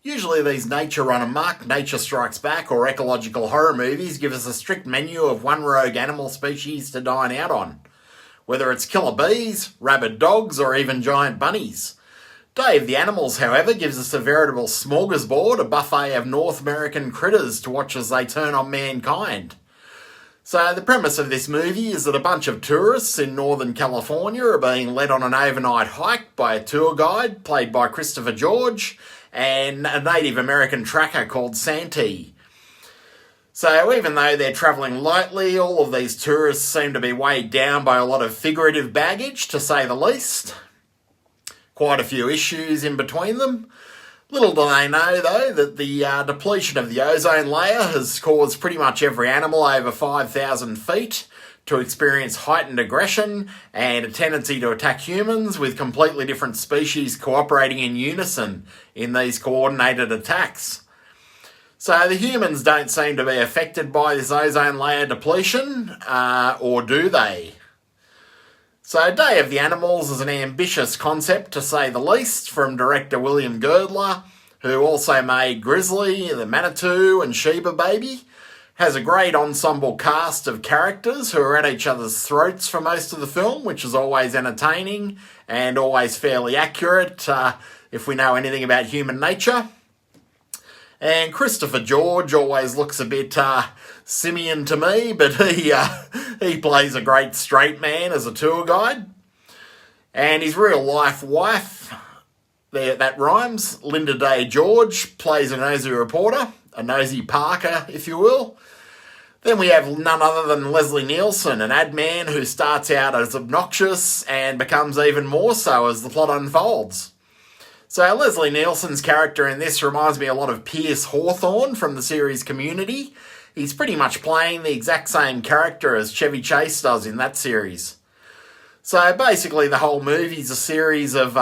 Usually these nature run amok, nature strikes back or ecological horror movies give us a strict menu of one rogue animal species to dine out on. Whether it's killer bees, rabid dogs or even giant bunnies. Day of the Animals, however, gives us a veritable smorgasbord, a buffet of North American critters to watch as they turn on mankind. So the premise of this movie is that a bunch of tourists in Northern California are being led on an overnight hike by a tour guide played by Christopher George and a Native American tracker called Santee. So even though they're travelling lightly, all of these tourists seem to be weighed down by a lot of figurative baggage, to say the least. Quite a few issues in between them. Little do they know, though, that the depletion of the ozone layer has caused pretty much every animal over 5,000 feet to experience heightened aggression and a tendency to attack humans, with completely different species cooperating in unison in these coordinated attacks. So the humans don't seem to be affected by this ozone layer depletion, or do they? So Day of the Animals is an ambitious concept, to say the least, from director William Girdler, who also made Grizzly, the Manitou and Sheba Baby. Has a great ensemble cast of characters who are at each other's throats for most of the film, which is always entertaining and always fairly accurate, if we know anything about human nature. And Christopher George always looks a bit simian to me, but he plays a great straight man as a tour guide. And his real life wife, that rhymes, Linda Day George, plays a nosy reporter, a nosy Parker, if you will. Then we have none other than Leslie Nielsen, an ad man who starts out as obnoxious and becomes even more so as the plot unfolds. So Leslie Nielsen's character in this reminds me a lot of Pierce Hawthorne from the series Community. He's pretty much playing the exact same character as Chevy Chase does in that series. So basically the whole movie's a series of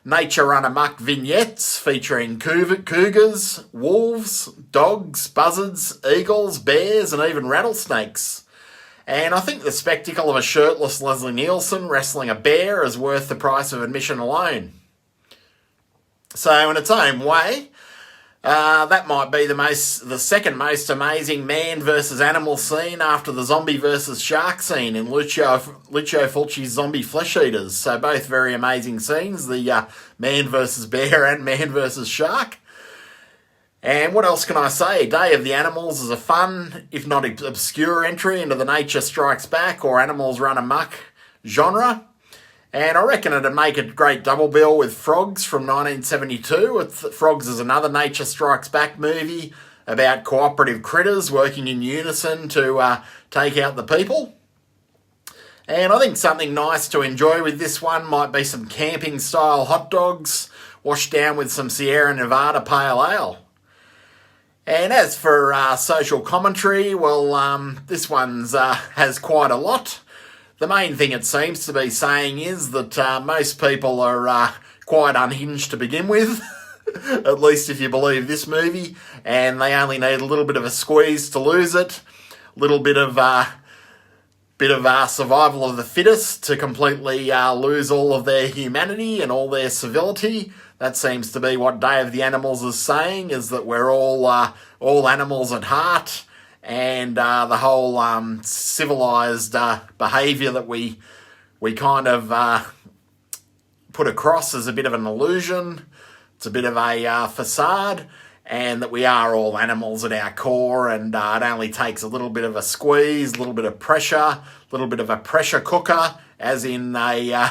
nature run amok vignettes featuring cougars, wolves, dogs, buzzards, eagles, bears and even rattlesnakes. And I think the spectacle of a shirtless Leslie Nielsen wrestling a bear is worth the price of admission alone. So in its own way, that might be the second most amazing man versus animal scene after the zombie versus shark scene in Lucio Fulci's Zombie Flesh Eaters. So both very amazing scenes, the man versus bear and man versus shark. And what else can I say? Day of the Animals is a fun, if not obscure, entry into the Nature Strikes Back or Animals Run Amok genre. And I reckon it'd make a great double bill with Frogs from 1972. Frogs is another Nature Strikes Back movie about cooperative critters working in unison to take out the people. And I think something nice to enjoy with this one might be some camping-style hot dogs washed down with some Sierra Nevada Pale Ale. And as for social commentary, well, this one's has quite a lot. The main thing it seems to be saying is that most people are quite unhinged to begin with, at least if you believe this movie, and they only need a little bit of a squeeze to lose it, a little bit of survival of the fittest to completely lose all of their humanity and all their civility. That seems to be what Day of the Animals is saying, is that we're all animals at heart. And the whole civilised behaviour that we kind of put across as a bit of an illusion. It's a bit of a facade, and that we are all animals at our core, and it only takes a little bit of a squeeze, a little bit of pressure, a little bit of a pressure cooker, as in an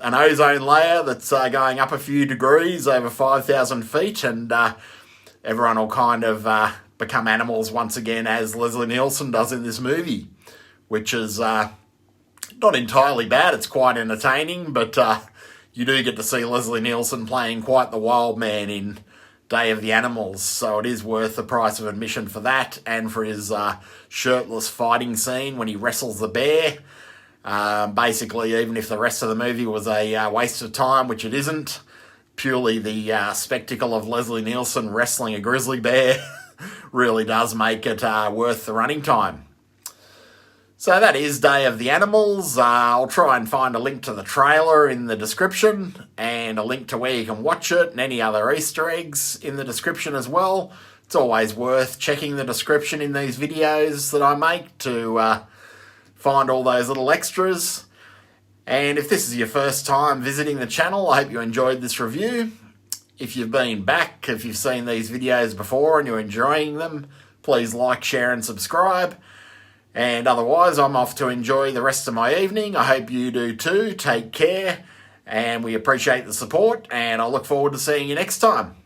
ozone layer that's going up a few degrees over 5,000 feet, and everyone will kind of become animals once again, as Leslie Nielsen does in this movie, which is not entirely bad. It's quite entertaining, but you do get to see Leslie Nielsen playing quite the wild man in Day of the Animals, so it is worth the price of admission for that, and for his shirtless fighting scene when he wrestles the bear. Basically, even if the rest of the movie was a waste of time, which it isn't, purely the spectacle of Leslie Nielsen wrestling a grizzly bear really does make it worth the running time. So that is Day of the Animals. I'll try and find a link to the trailer in the description, and and a link to where you can watch it and any other Easter eggs in the description as well. It's always worth checking the description in these videos that I make to find all those little extras. And if this is your first time visiting the channel, I hope you enjoyed this review. If you've been back, if you've seen these videos before and you're enjoying them, please like, share and subscribe. And otherwise, I'm off to enjoy the rest of my evening. I hope you do too. Take care, and we appreciate the support, and I look forward to seeing you next time.